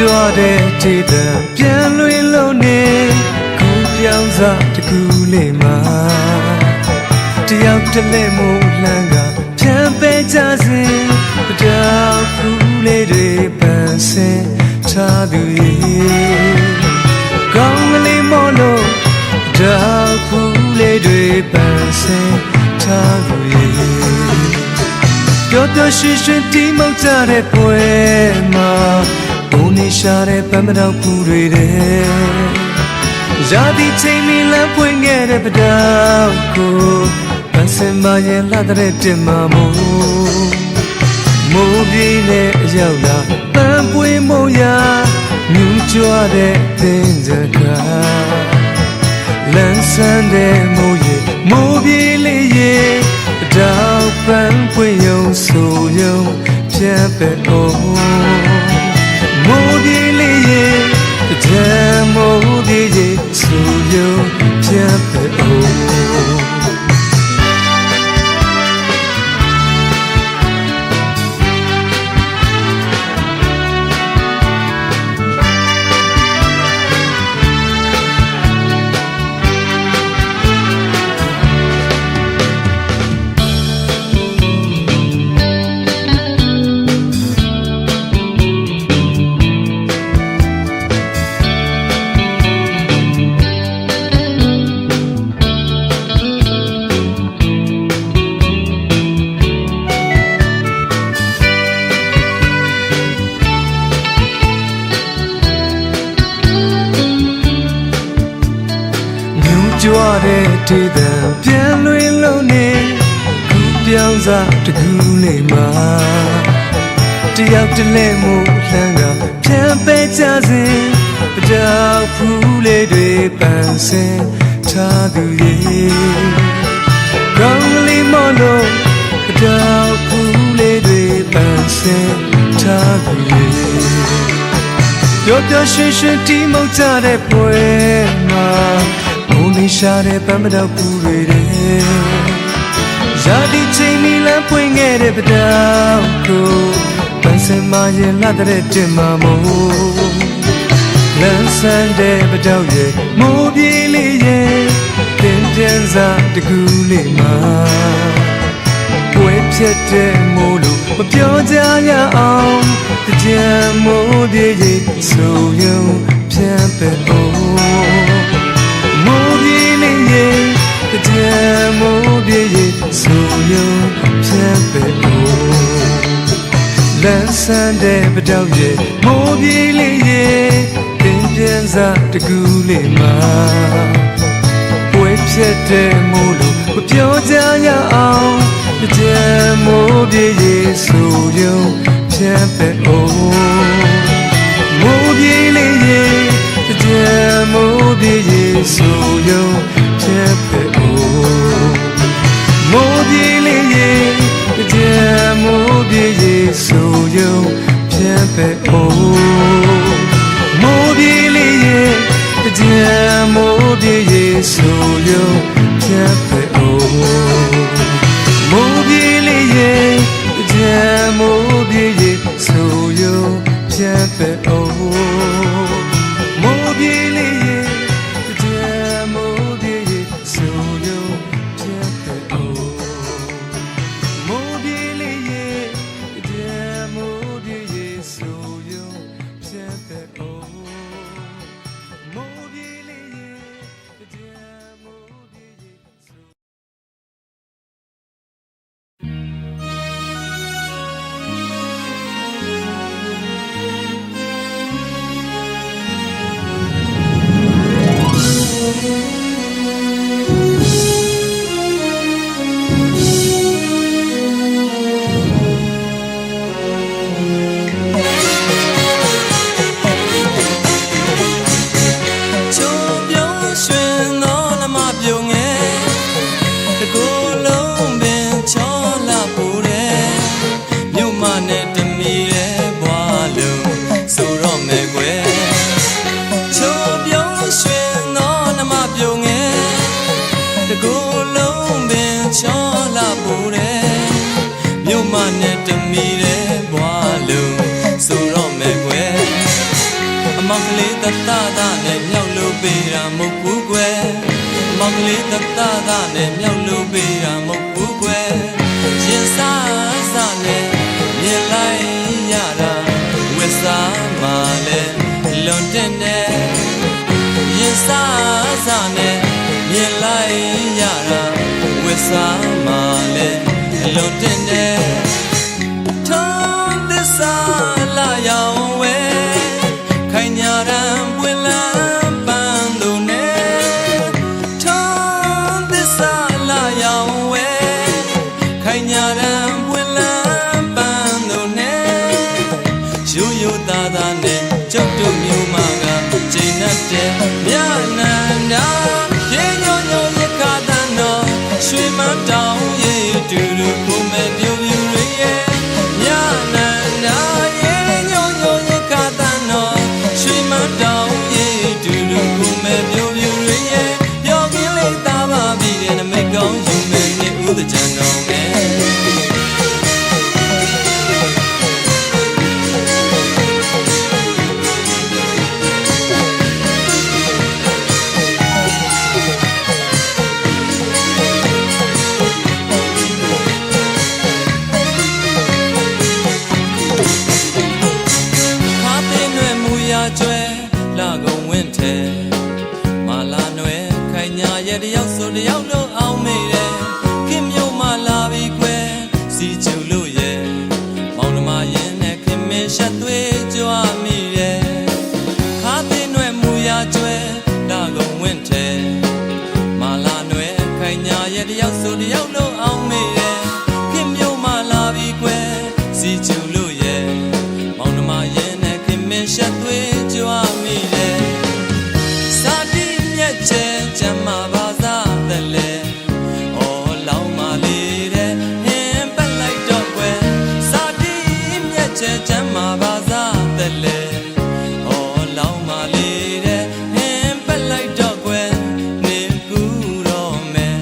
ကြွတဲ့ဒေသပြန်လွင်လုံးနေကူပြောင်းစားတကူလေးမှာတယောက်တလဲမို့လှမ်းကဖြန်ပဲကြစဉ်တောက်ဖူးလေးတွေပန်းစင်ထားသူရဲ့ကောင်းကလေးမို့လို့တောက်ဖူးလေးတွေပန်းစင်ထားသူရဲ့ပျော်ပျော်ရွှင်ရွှင်တီးမောက်ကြတဲ့ပွဲမှာဘုံနေရှာတဲ့ပန်းမတော်ပူတွေတဲ့ရာသီချိန်မီလမ်းပွင့်ခဲ့တဲ့ပတောက်ကိုပန်းစင်မရဲ့လှတဲ့တင်မမို့မိုးပြေးနဲ့အရောက်လာပန်းပွင့်မို့ရာမြူးကြွတဲ့သင်္ကြန်ကလန်းဆန်းတဲ့မိုးရဲ့မိုးပြေးလေးရဲ့တောက်ပန်းပွင့်ရုံဆိုရုံပြတ်ပဲအောင်မိုးပြေးလေးရဲ့တံမိုးပြေးရဲ့ဆိုရုံပြတ်ပဲအောင်ကြွတဲ့ဒေသပြန်လွင်လုံးနေကူပြောင်းစားတကူလေးမှာတယောက်တလဲမို့လှမ်းကဖြန်ပဲကြစဉ်တောက်ဖူးလေးတွေပန်းစင်ထားသူရဲ့ကောင်းကလေးမို့လို့တောက်ဖူးလေးတွေပန်းစင်ထားသူရဲ့ပျော်ပျော်ရွှင်ရွှင်တီးမောက်ကြတဲ့ပွဲမှာဘုံနေရှာတဲ့ပန်းမတော်ပူတွေတဲ့ရာသီချိန်မီလမ်းပွင့်ခဲ့တဲ့ပတောက်ကိုပန်းစင်မရဲ့လှတဲ့တင်မမို့လန်းဆန်းတဲ့ပတောက်ရဲ့မိုးပြေးလေးရဲ့တင်ပြန်စားတကူလေးမှာပွဲဖြတ်တဲ့မိုးလို့မပြောကြရအောင်ကြံမိုးပြေးရဲ့ဆိုရုံပြန်ပဲအောင်မိုးပြေးလေးရဲ့ကြံမိုးပြေးရဲ့ဆိုရုံပြန်ပဲအောင်လန်းဆန်းတဲ့ပတောက်ရဲ့မိုးပြေးလေးရဲ့တင်ပြန်စားတကူလေးမှာပွဲဖြတ်တဲ့မိုးလို့မပြောကြရအောင်ကြံမိုးပြေးရဲ့ဆိုရုံပြန်ပဲအောင်မိုးပြေးလေးရဲ့ကြံမိုးပြေးရဲ့ဆိုရုံပြန်ပဲအောင်မိုးပြေးလေးရဲ့ကြံမိုးပြေးရဲ့ဆိုရုံပြန်ပဲအောင်မိုးပြေးလေးရဲ့ကြံမိုးပြေးရဲ့ဆိုရုံပြန်ပဲအောင်မိုးပြေးလေးရဲ့ကြံမိုးပြေးရဲ့ဆိုရုံပြန်ပဲအောင်မိုးပြေးလေးရဲ့ကြံမိုးပြေးရဲ့ဆိုရုံပြန်ပဲအောင်မိုးပြေးလေးရဲ့ကြံမိုးပြေးရဲ့ဆိုရုံပြန်ပဲအောင်မိုးပြေးလေးရဲ့ကြံမိုးပြေးရဲ့ဆိုမြို့မနဲ့တမီတဲ့ဘွားလုံးဆိုတော့မယ်ကွယ် မောင်ကလေးတတသားနဲ့မြောက်လို့ပေးတာမဟုတ်ဘူးကွယ်မောင်ကလေးတတသားနဲ့မြောက်လို့ပေးတာမဟုတ်ဘူးကွယ်ရင်စားစားနဲ့မြင်လိုက်ရတာဝစ်စားမှလည်းလွန်တဲ့နဲ့ရင်စားစားနဲ့မြင်လိုက်ရတာဝစ်စားမှလည်းလွန်တဲ့နဲ့ထုံးသစ္စာလာရောင်ဝဲခိုင်ညာရန်ပွင့်လန်းပန်းလို့နဲ့ထုံးသစ္စာလာရောင်ဝဲခိုင်ညာရန်ပွင့်လန်းပန်းလို့နဲ့ရိုးရိုးသားသားနဲ့ကျုပ်တို့မျိုးမကချိန်နဲ့တဲ့မြနန္ဒာရေညိုညိုရခတန်တော်ရွှေမတောင်ရေတူတူကိုမဲ့ပြူပြူတွေရဲ့မြနန္ဒာရေညိုညိုရခတန်တော်ရွှေမတောင်ရေတူတူကိုမဲ့ပြူပြူတွေရဲ့ပြောကင်းလေးသားပါပြီတဲ့နမိတ်ကောင်းယူမဲ့နေဦးတဲ့ကြံတော်နဲ့ကျွဲလာကုန်ဝင်းထဲမာလာနွယ်ခိုင်ညာရဲ့တယောက်ဆိုတယောက်လို့အောင်မေတယ်ခင်မျိုးမလာပြီးခွဲစီချူလို့ရဲ့မောင်နှမရင်နဲ့ခင်မင်းရှက်သွေးကြွားမိတယ်ခါသိနွယ်မူရကျွဲလာကုန်ဝင်းထဲမာလာနွယ်ခိုင်ညာရဲ့တယောက်ဆိုတယောက်လို့အောင်မေတယ်ခင်မျိုးမလာပြီးခွဲစီချူလို့ရဲ့မောင်နှမရင်နဲ့ခင်မင်းရှက်သွေးကြွားမိတယ်စာတိမြက်ချဲကျမ်းမာပါစားတယ်လေအော်လောင်းမလေးတဲ့ဟင်းပက်လိုက်တော့ကွယ်စာတိမြက်ချဲကျမ်းမာပါစားတယ်လေအော်လောင်းမလေးတဲ့ဟင်းပက်လိုက်တော့ကွယ်နေကူတော့မယ်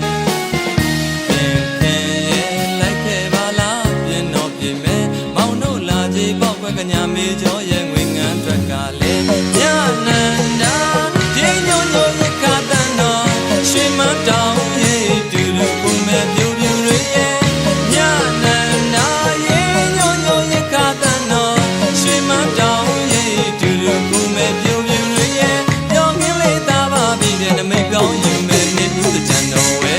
ပင်ခင်ရဲ့လိုက်ခဲ့ပါလားပြင်းတော့ပြင်းမယ်မောင်တို့လာကြည့်ပေါ့ကွယ်ကညာမေကျော်ရဲ့ငွေငန်းအတွက်ကလည်းမြနန္ဒာရေညိုညိုရခတန်တော်ရွှေမတောင်ရေတူတူကိုမဲ့ပြူပြူတွေရဲ့မြနန္ဒာရေညိုညိုရခတန်တော်ရွှေမတောင်ရေတူတူကိုမဲ့ပြူပြူတွေရဲ့ပြောင်းကင်းလေးသားပါပြီတဲ့နမိတ်ကောင်းယူမဲ့နေဦးတဲ့ကြံတော်ဝဲ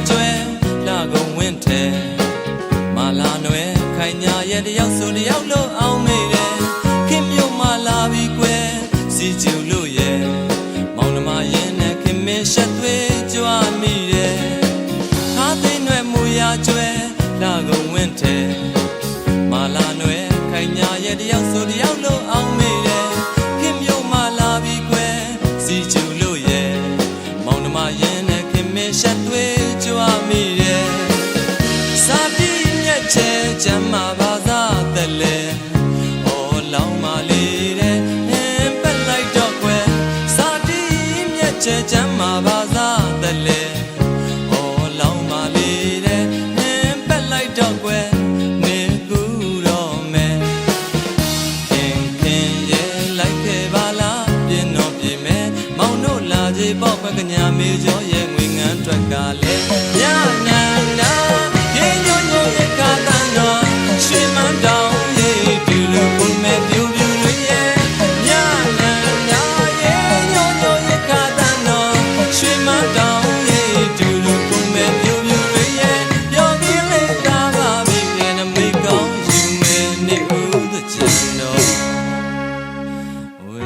ကျွဲလာကုန်ဝင်းထဲမာလာနွယ်ခိုင်ညာရဲ့တယောက်ဆိုတယောက်လို့အောင်မေတယ်ခင်မျိုးမလာပြီးကွယ်စီကျူလို့ရဲ့မောင်နှမရင်နဲ့ခင်မင်းရှက်သွေးကြွားမိတယ်ခါသိနွယ်မူရကျွဲလာကုန်ဝင်းထဲမာလာနွယ်ခိုင်ညာရဲ့တယောက်ဆိုတယောက်လို့အောင်မေတယ်ခင်မျိုးမလာပြီးကွယ်စီကျူလို့ရဲ့မောင်နှမရင်နဲ့ခင်မင်းရှက်သွေးကြွားမိတယ်စာတိမြက်ချဲကျမ်းမာပါစားတယ်လေအော်လောင်းမလေးတဲ့ဟင်းပက်လိုက်တော့ကွယ်စာတိမြက်ချဲကျမ်းမာပါစားတယ်လေအော်လောင်းမလေးတဲ့ဟင်းပက်လိုက်တော့ကွယ်နေကူတော့မယ်ခင်ခင်ရဲ့လိုက်ခဲ့ပါလားပြင်းတော့ပြင်းမယ်မောင်တို့လာကြည့်ပေါ့ကွယ်ကညာမေကျော်ရဲ့ငွေငန်းအတွက်ကလည်းမြနန္ဒာရေညိုညိုရခတန်တော်ရွှေမတောင်ရေတူတူကိုမဲ့ပြူပြူတွေရဲ့မြနန္ဒာရေညိုညိုရခတန်တော်ရွှေမတောင်ရေတူတူကိုမဲ့ပြူပြူတွေရဲ့ပြောကင်းလေးသားပါပြီတဲ့နမိတ်ကောင်းယူမဲ့နေဦးတဲ့ကြံတော်ဝဲ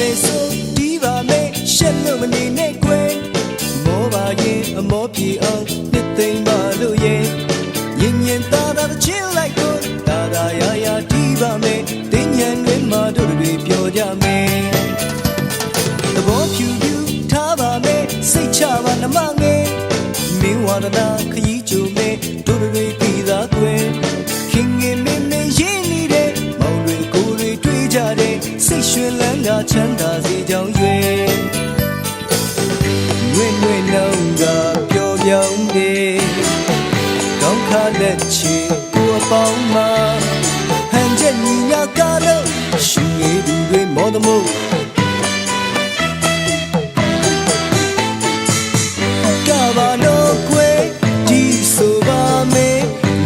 မေဆိုဒီပါမေရှက်လို့မနေနဲ့ကွယ်မောပါရင်အမောပြေအောင်နှစ်သိမ့်ပါလို့ရဲ့ရင်ရင်သားသားချင်းလိုက်ကိုဒါဒါရရဒီပါမေတင်းညံတွေမှာတို့တွေပြောကြမယ်သဘောဖြူဖြူထားပါမေစိတ်ချပါနှမငယ်မင်းဝါဒနာခရီးကြိုမေတို့တွေပြီးသားကွယ်ခင်ငင်မင်းမင်းရင်းနေတဲ့မောင်တွေကိုယ်တွေတွေ့ကြတဲ့စိတ်ရွှင်လန်းကချမ်းသာစေကြောင်းရွယ်ဝင်းဝင်းလုံးကပျော်ပြောင်းတယ်ကောင်းခါလက်ချီကိုအပေါင်းမှာဟန်ချက်ညီညာကားလို့ရှင်ငယ်သူတွေမော်သမို့ကဘာလို့ကွယ်ဒီဆိုပါမေ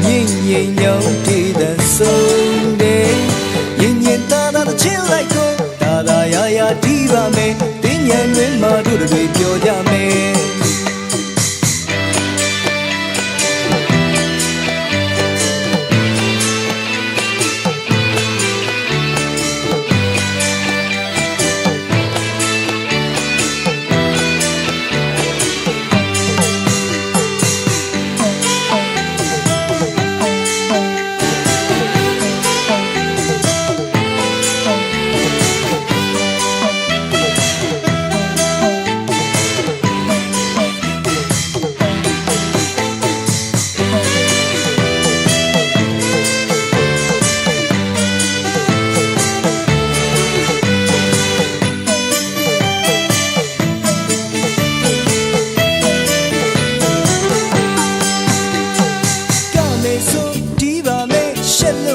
ညင်ညင်ညောင်းတည်တဲ့ဆုံးတယ်ရင်ရင်သားသားချင်းလိုက်ကိုဒါဒါရရဒီပါမေတင်းညံတွင်မှာတို့တွေပြောကြမယ်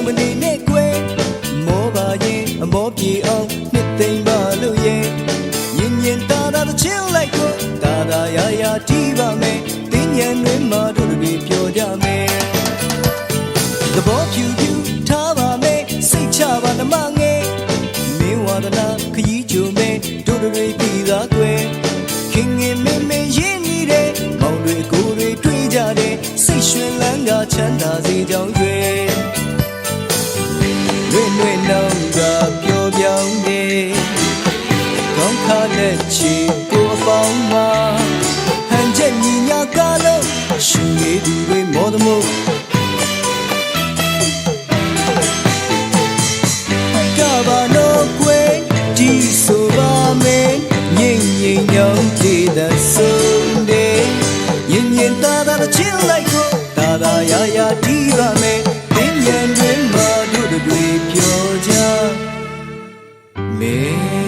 မနေနဲ့ကွယ်မောပါရင်အမောပြေအောင်နှစ်သိမ့်ပါလို့ရဲ့ရင်ရင်သားသားချင်းလိုက်ကိုဒါဒါရရဒီပါမယ်တင်းညံတွေမှာတို့တွေပြောကြမယ်သဘောဖြူဖြူထားပါမယ်စိတ်ချပါနှမငယ်မင်းဝါဒနာခရီးကြိုမယ်တို့တွေပြီးသားကွယ်ခင်ငင်မင်းမင်းရင်းနေတဲ့မောင်တွေကိုယ်တွေတွေ့ကြတဲ့စိတ်ရွှင်လန်းကချမ်းသာစေကြောင်းရွယ်လွင်လွင်လုံးကပျော်ပြောင်းနေကောင်းခါလက်ချီကိုအပေါင်းမှာဟန်ချက်ညီညာကားလို့ရှင်ရည်သူတွေမော်သမို့ကဘာလို့ကွယ်ဒီဆိုပါမယ်ငိမ့်ငိမ့်ညောင်းတည်တဲ့ဆုံးတယ်ရင်ရင်သားသားချင်းလိုက်ကိုဒါဒါရရဒီပါမယ်တင်းညံတွင်မှာတို့တွေပြောကြမယ်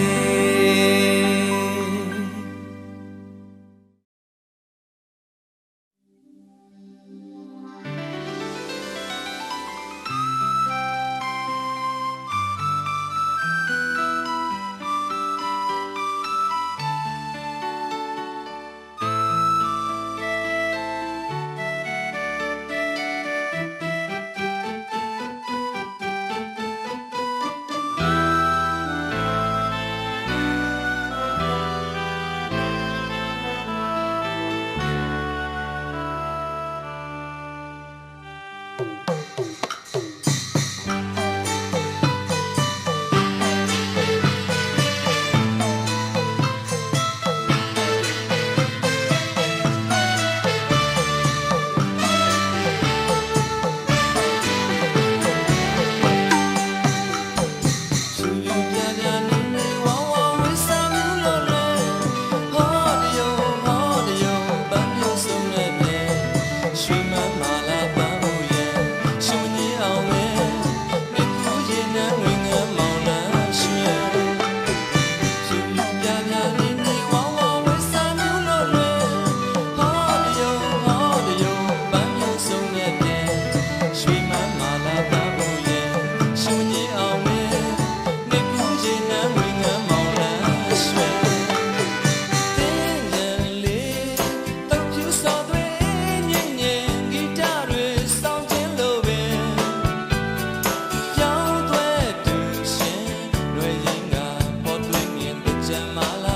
my life.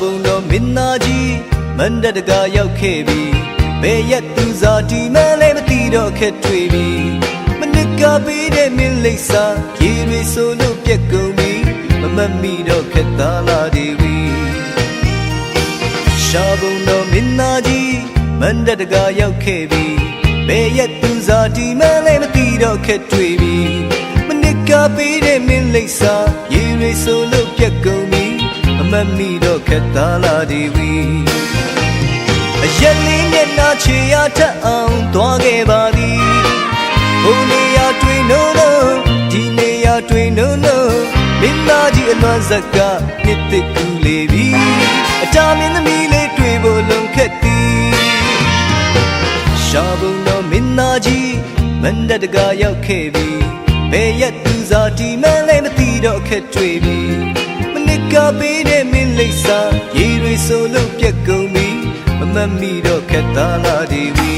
ဘုံတော်မင်းသားကြီးမန္တတကရောက်ခဲ့ပြီဘယ်ရက်သူစားဒီမလဲမသိတော့ခက်တွေ့ပြီမနစ်ကပေးတဲ့မင်းလိပ်စာရေတွေဆိုလို့ပြက်ကုန်ပြီမမတ်မိတော့ခက်သားလာဒီဝီရှာဘုံတော်မင်းသားကြီးမန္တတကရောက်ခဲ့ပြီဘယ်ရက်သူစားဒီမလဲမသိတော့ခက်တွေ့ပြီမနစ်ကပေးတဲ့မင်းလိပ်စာရေတွေဆိုလို့ပြက်ကုန်ပြီမမတ်မိတော့ခက်သားလာဒီဝီအရက်လေးမျက်နှာချေရထအောင်သွားခဲ့ပါသည်ဘုံနေရာတွေ့နိုးနိုးဒီနေရာတွေ့နိုးနိုးမင်းသားကြီးအလွန်ဇက်ကနှစ်သိကူလေပြီအတားမင်းသမီးလေးတွေ့ဖို့လုံခက်သည်ရှာဘုံတော်မင်းသားကြီးမန္တတကရောက်ခဲ့ပြီဘယ်ရက်သူစားဒီမလဲမသိတော့ခက်တွေ့ပြီမနစ်ကပေးတဲ့မင်းလိပ်စာရေတွေဆိုလို့ပြက်ကုန်ပြီမမတ်မိတော့ခက်သားလာဒီဝီ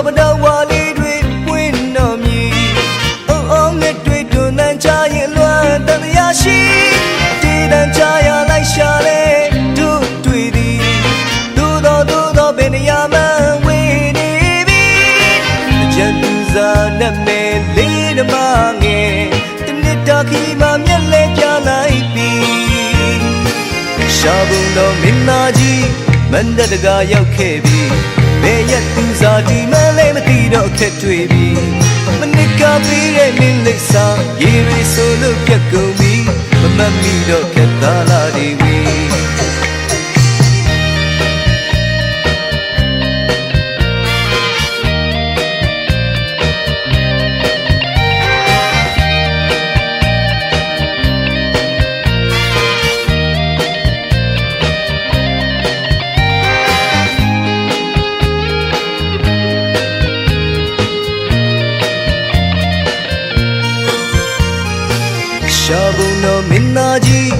ဘဒဝါလေးတွေပွင့်တော်မြည်အောင်အောင်နဲ့တွေ့တွန်းတန်ချရင်လွမ်းတန်တရားရှိတေးတန်ချရလိုက်ရှာလေတို့တွေ့သည်တို့တော့ဘယ်နေရာမှဝေးနေပြီကြံသူစားနဲ့မဲလေးဓမ္မငယ်တနစ်တာခီမှမျက်လဲပြလိုက်ပြီရှာဘုံတော်မင်းသားကြီးမန္တတကရောက်ခဲ့ပြီဘယ်ရက်သူစားဒီမလဲမသိတော့ခက်တွေ့ပြီမနစ်ကပေးတဲ့မင်းလိပ်စာရေတွေဆိုလို့ပြက်ကုန်ပြီမမတ်မိတော့ခက်သားလာဒီဝီရှာဘုံတော်မင်းသားကြီး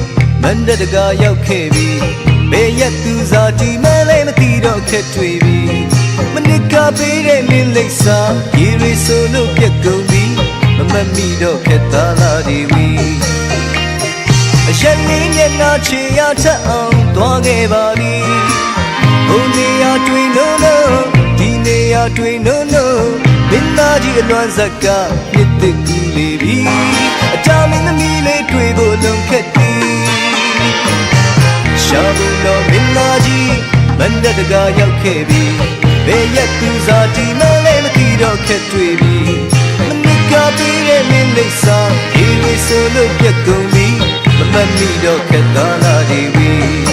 မန္တတကရောက်ခဲ့ပြီဘယ်ရက်သူစားဒီမလဲမသိတော့ခက်တွေ့ပြီမနစ်ကပေးတဲ့မင်းလိပ်စာရေတွေဆိုလို့ပြက်ကုန်ပြီမမတ်မိတော့ခက်သားလာဒီဝီအရက်လေးမျက်နှာချေရထအောင်သွားခဲ့ပါသည်ဘုံနေရာတွေ့နိုးနိုးဒီနေရာတွေ့နိုးနိုးမင်းသားကြီးအလွန်ဇက်ကနှစ်သိကူလေပြီအတားမင်းသမီးလေးတွေ့ဖို့လုံခက်သည်ရှာဘုံတော်မင်းသားကြီးမန္တတကရောက်ခဲ့ပြီဘယ်ရက်သူစားဒီမလဲမသိတော့ခက်တွေ့ပြီမနစ်ကပေးတဲ့မင်းလိပ်စာရေတွေဆိုလို့ပြက်ကုန်ပြီမမတ်မိတော့ခက်သားလာဒီဝီ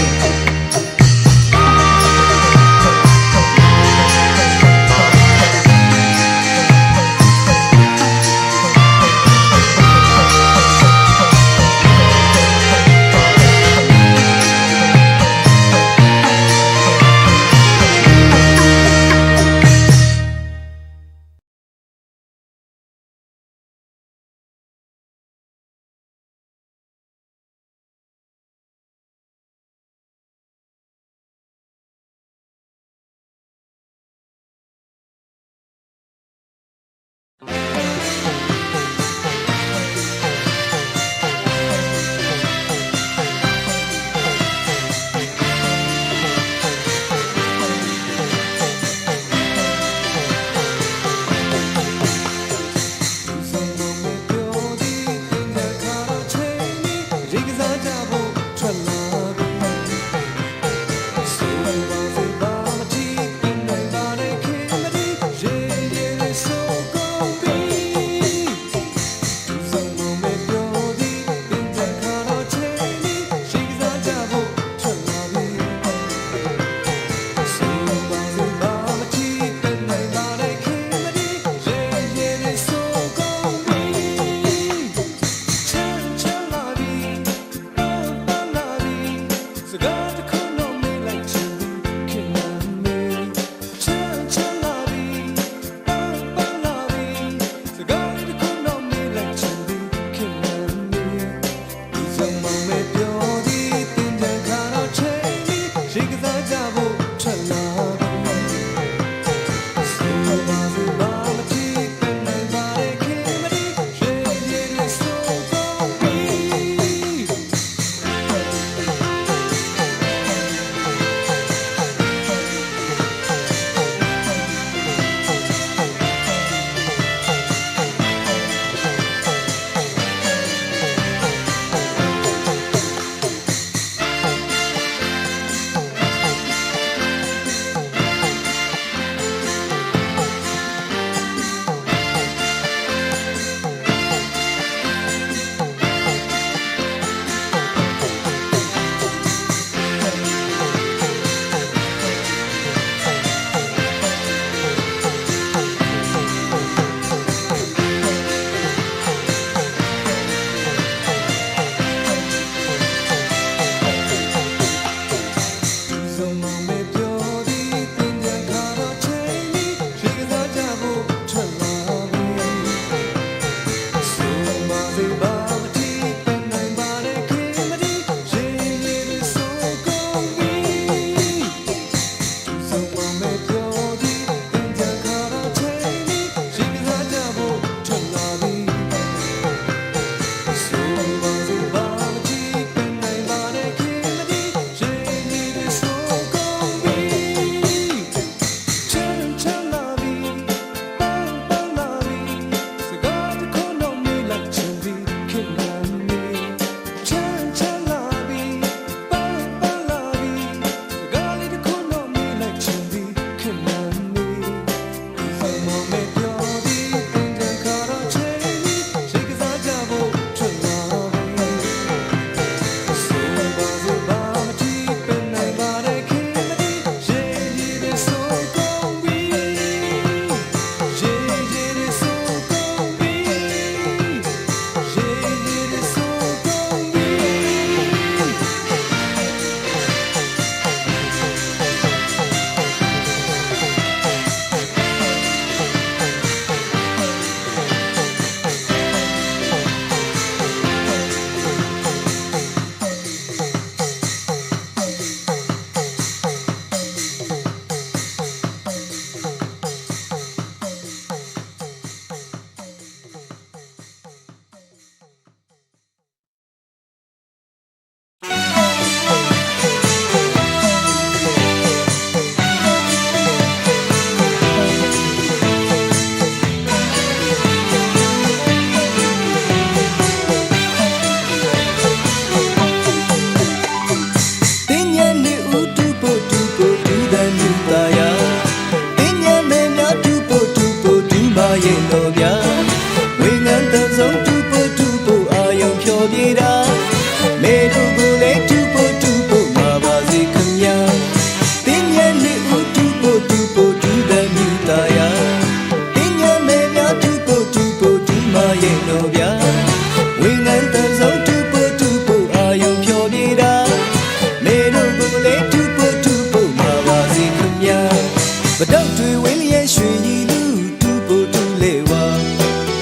不到对为了学一路都不都来哇，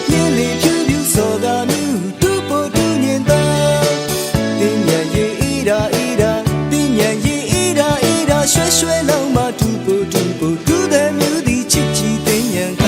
眼里飘飘所个路都不都年代，定年也一打一打，定年也一打一打，学学老马都不都的牛的七七定年卡。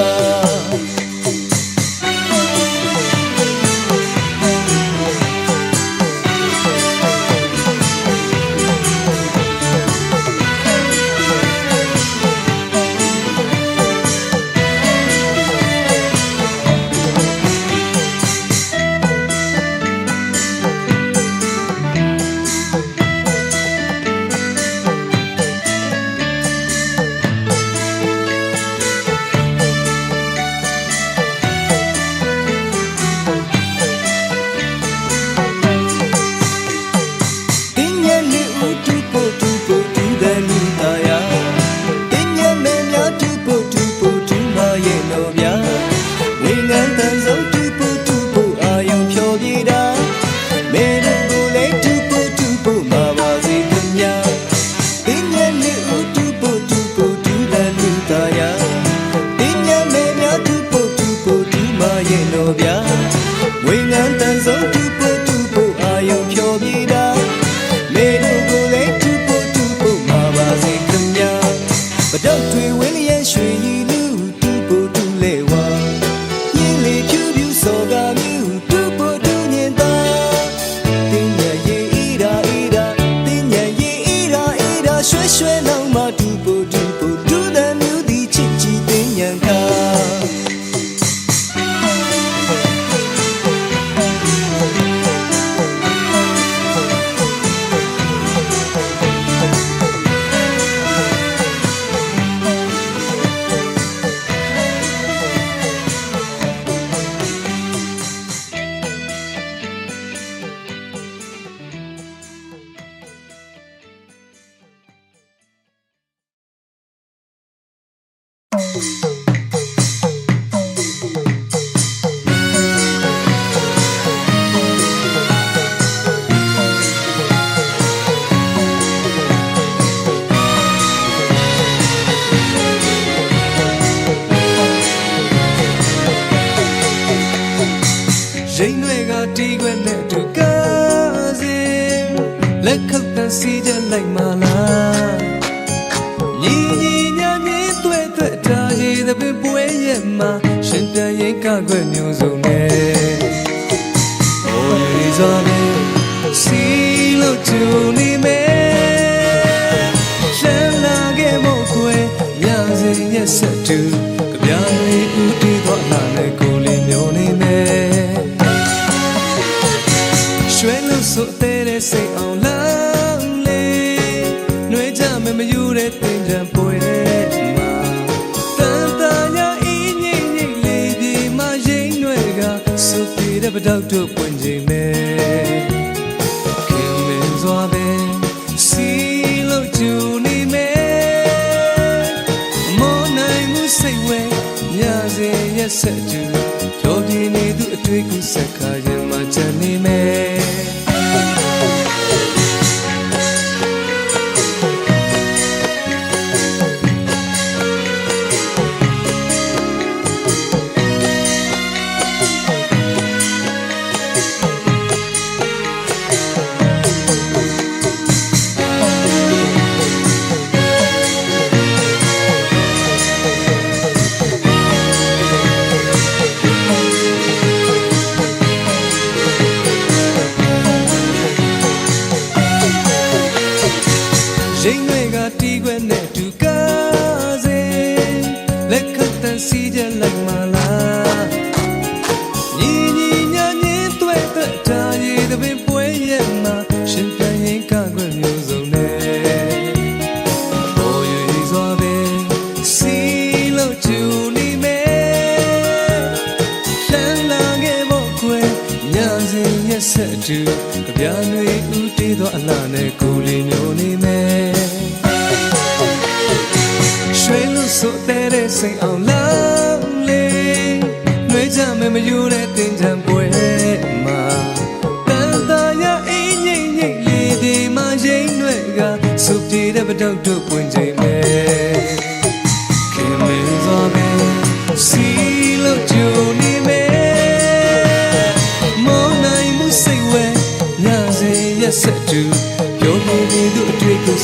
Subti de bedok do punjai me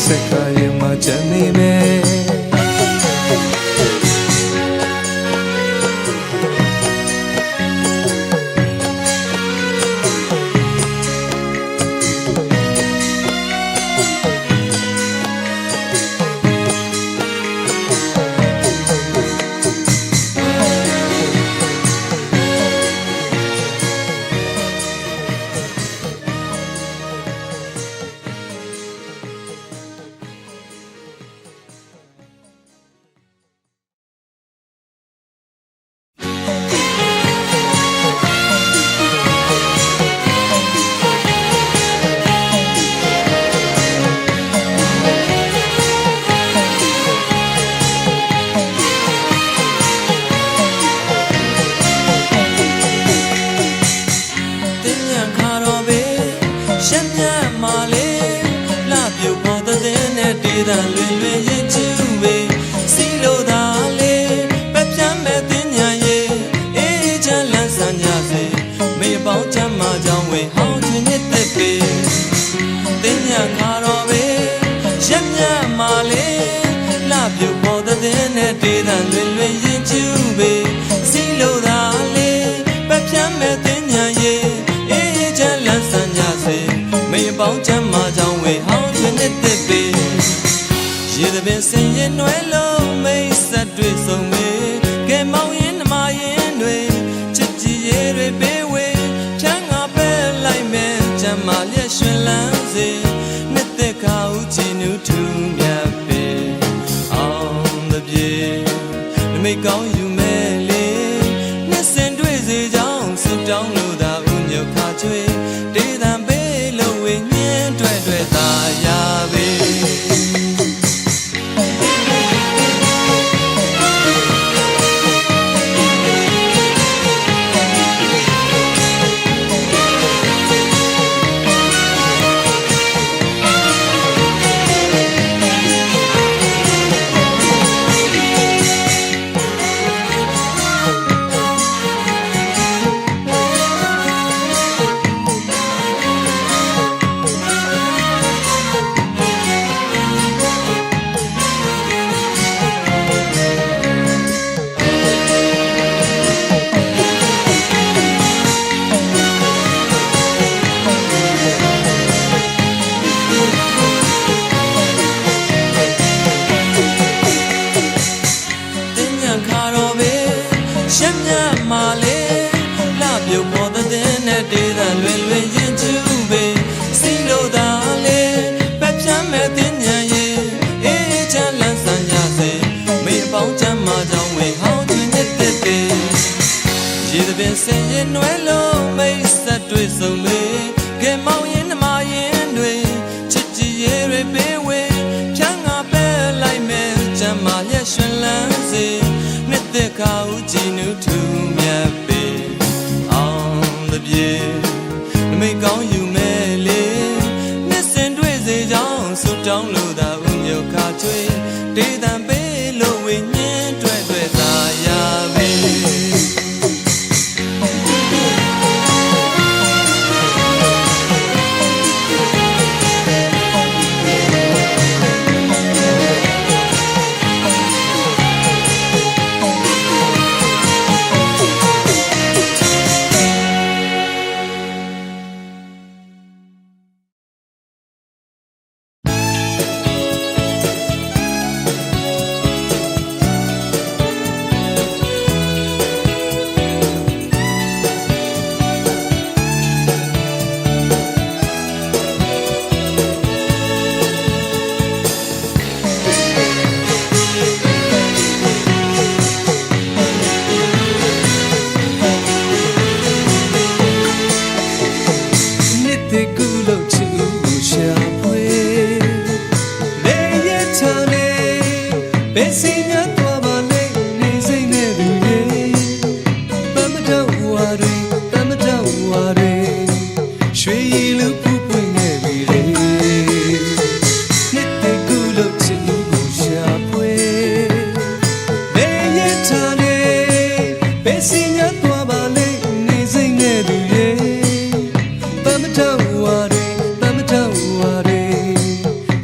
ဆက်ခါရင်မှချမ်းနေမယ် တန်လွင်လွင်ရင်ချူပဲစီလိုသာလေပပြမ်းမဲ့တင်ညာရဲ့အေးချမ်းလန်းဆန်းကြစေမေပေါင်းချမ်းမကြောင်းဝေဟောင်းခြင်းနဲ့တက်ပေတင်ညာခါတော်ပဲရက်မြတ်မာလေလှပြုတ်ပေါ်တဲ့နဲ့တေးတန်လွင်လွင်ရင်ချူပဲစီလိုသာလေပပြမ်းမဲ့တင်ညာရဲ့အေးချမ်းလန်းဆန်းကြစေမေပေါင်းချမ်းမကြောင်းဝေဟောင်းခြင်းနဲ့တက်ပေရေတပင်စင်ရင်နွယ်လုံးမိတ်ဆက်တွေ့ဆုံမေကဲမောင်ရင်နှမရင်တွေချစ်ကြည်ရေတွေပေးဝေချမ်းငါပဲလိုက်မယ်ချမ်းမလျက်ရွှင်လန်းစေနှစ်သက်ခါဦးချီနူးထူးမြတ်ပေအောင်theပြေမိတ်ကောင်းယူမဲ့လေနှစ်စင်တွေ့စေကြောင်းဆုတောင်းလို့သာဦးမြုပ်ခါချွေတေးတံပေးလို့ဝေညင်းတွေ့တွေ့သာရပေရက်မြတ်မာလေလှပြုတ်ပေါ်တဲ့နဲ့တေးတန်လွင်လွင်ရင်ချူပဲစီလိုသာလေပပြမ်းမဲ့တင်ညာရဲ့အေးချမ်းလန်းဆန်းကြစေမေပေါင်းချမ်းမကြောင်းဝေဟောင်းခြင်းနဲ့တက်ပေရေတပင်စင်ရင်နွယ်လုံးမိတ်ဆက်တွေ့ဆုံမေကဲမောင်ရင်နှမရင်တွေချစ်ကြည်ရေတွေပေးဝေဖြန်းငါပဲလိုက်မယ်ချမ်းမလျက်ရွှင်လန်းစေနှစ်သက်ခါဦးကြည်နူးထူးမြတ်ပေအောင်theပြေမိတ်ကောင်းယူမဲ့လေနှစ်စင်တွေ့စေကြောင်းဆုတောင်းလို့သာဦးမြုပ်ခါချွေတေးတံပေးလို့ဝိညာဉ်တွေ့တွေ့သာရပေ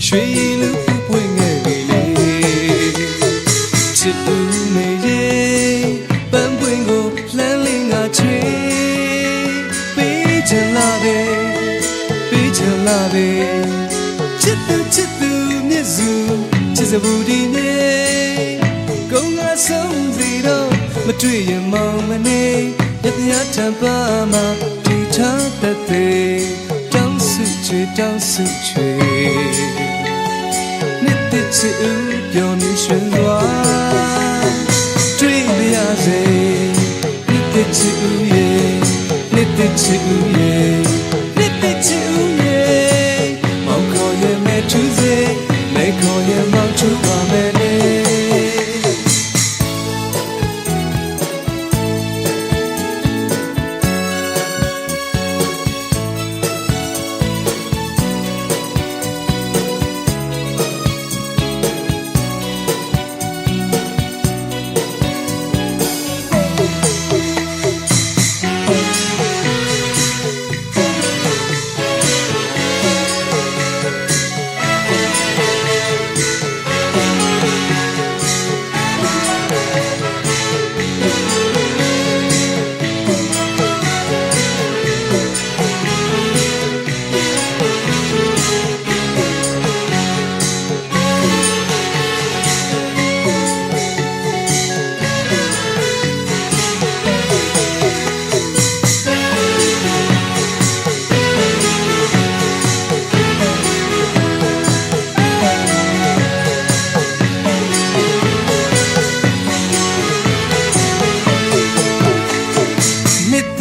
ရွှေလူ နေကုန်ငါဆုံးစီတော့မတွေ့ရင်မောင်မနေရတရားထံပါမှာဒီထားတဲ့သေးတောင်းစုချွေတောင်းစုချွေနှစ်သက်ချစ်ဦးပြောနေရွှင်စွာတွေ့ပါရစေနှစ်သက်ချစ်ဦးရဲ့နှစ်သက်ချစ်ဦးရဲ့နှစ်သက်ချစ်ဦးရဲ့မောင်ခေါ်ရဲ့မဲ့ထူးစေမဲခေါ်ရဲ့မောင်ထူးပါမယ်လေ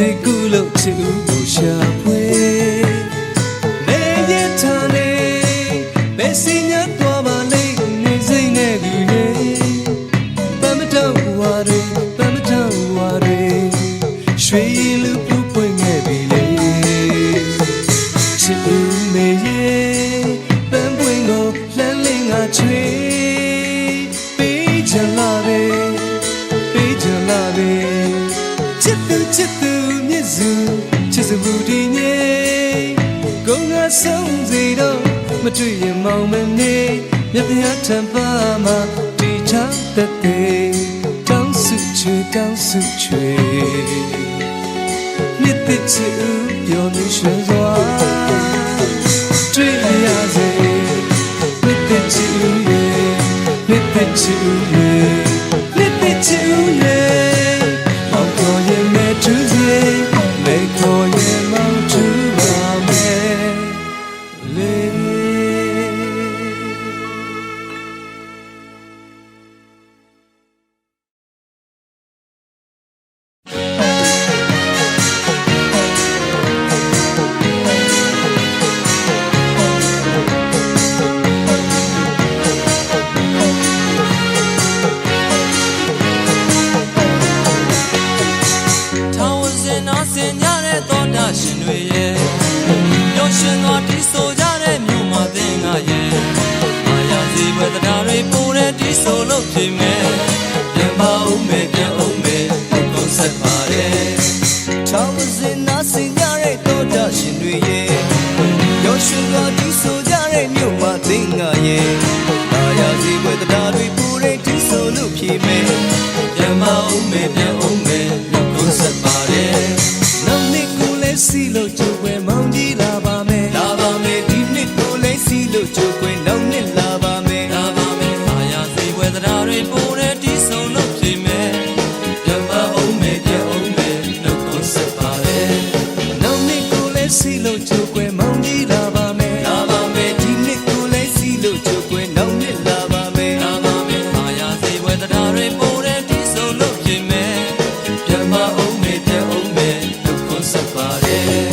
တဲ့ကူလို့ချစ်ဦးကိုရှာဖွေနေရထားနေဘယ်စင်ရတော့ပါလိမ့်နေစိမ့်နဲ့ကူနေပမတော်ဝါရီပမတော်ဝါရီရွှေလူပူပွင့်ခဲ့ပြီလေချစ်ဦးမေရဲ့ပန်းပွင့်ကိုလှမ်းလင်းငါချွေပေးချင်လာပဲပေးချင်လာပဲချစ်သူချစ်သူမြစ်စုချစ်စမှုဒီညေကုန်ငါဆုံးစီတော့မတွေ့ရင်မောင်မနေမြတ်တရားထံပါမှာဒီချမ်းတဲ့တောင်းစုချွေတောင်းစုချွေမြစ်တဲ့ချစ်ဦးပြောနေရွှင်စွာတွေ့ရစေမြစ်တဲ့ချစ်ဦးရဲ့မြစ်တဲ့ချစ်ဦးရဲ့မြစ်တဲ့ချစ်ဦးရဲ့မောင်ခေါ်ရဲ့မဲ့ထူးစေမဲခေါ်ရဲ့မောင်ထူးပါမယ်လေ ရှင်တွေရဲ့ပျော်ရွှင်စွာတီးဆိုကြတဲ့မြို့မှာသင်ငါရဲ့အာရစီဝေဒနာတွေပိုတဲ့တီးဆိုလို့ဖြစ်မယ်ပြန်ပါဦးမယ်ပြန်ဦးမယ်ကိုယ်ဆက်ပါတယ်ထောင်စင်နာစင်ကြတဲ့တော်တာရှင်တွေရဲ့ပျော်ရွှင်စွာတီးဆိုကြတဲ့မြို့မှာသင်ငါရဲ့အာရစီဝေဒနာတွေပိုတဲ့တီးဆိုလို့ဖြစ်မယ်ပြန်ပါဦးမယ်ပြန်ဦးမယ်ကိုယ်ဆက်ပါတယ်စီလို့ကြိုးွယ်မောင်ကြီးလာပါမယ်လာပါမယ်ဒီနှစ်ကိုလေးစီလို့ကြိုးွယ်နောက်နှစ်လာပါမယ်လာပါမယ်အာရစီဝေဒနာတွေပိုတဲ့တီးဆိုလို့ဖြစ်မယ်ပြန်ပါဦးမယ်ပြန်ဦးမယ်ကိုယ်ဆက်ပါတယ်နောက်နှစ်ကိုလေးစီလို့ကြိုးွယ်မောင်ကြီးလာပါမယ်လာပါမယ်ဒီနှစ်ကိုလေးစီလို့ကြိုးွယ်နောက်နှစ်လာပါမယ်လာပါမယ်အာရစီဝေဒနာတွေပိုတဲ့တီးဆိုလို့ဖြစ်မယ်ပြန်ပါဦးမယ်ပြန်ဦးမယ်ကိုယ်ဆက်ပါတယ်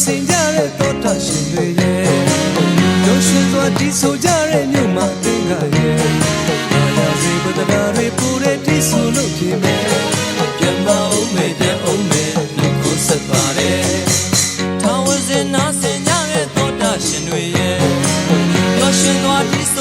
စင်ကြတဲ့တော်တာရှင်တွေရဲ့ရုပ်ရှင်စွာတီးဆိုကြတဲ့မြို့မှာသင်္ကာရဲ့အာရစီဝတ္တနာတွေပူတဲ့တီးဆိုလို့ဖြစ်မယ်ပြန်ပါဦးမယ်ပြန်ဦးမယ်ကိုယ်ဆက်ပါတယ်ထာဝစဉ်နာစင်ကြတဲ့တော်တာရှင်တွေရဲ့ရုပ်ရှင်စွာတီး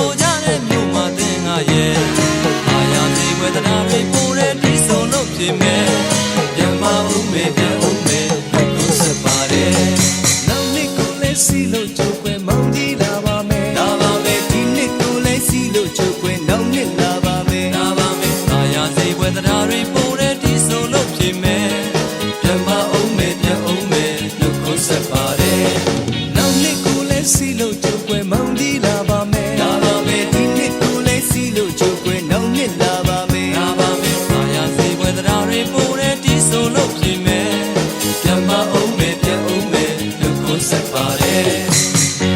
လို့ကြိုးကွယ်နောက်နှစ်လာပါမယ် လာပါမယ်။အာရစေပွဲတရားတွေပို့တဲ့ဒီဆိုလို့ဖြစ်မယ်။ပြန်ပါအောင်မယ်ပြန်အောင်မယ်လို့ခေါ်ဆက်ပါတယ် နောက်နှစ်ကိုလည်းစီလို့ကြိုးကွယ်မောင်းဒီလာပါမယ် ။လာပါမယ် ဒီနှစ်ကိုလည်းစီလို့ကြိုးကွယ်နောက်နှစ်လာပါမယ် လာပါမယ်။အာရစေပွဲတရားတွေပို့တဲ့ဒီဆိုလို့ဖြစ်မယ်။ပြန်ပါအောင်မယ်ပြန်အောင်မယ်လို့ခေါ်ဆက်ပါတယ်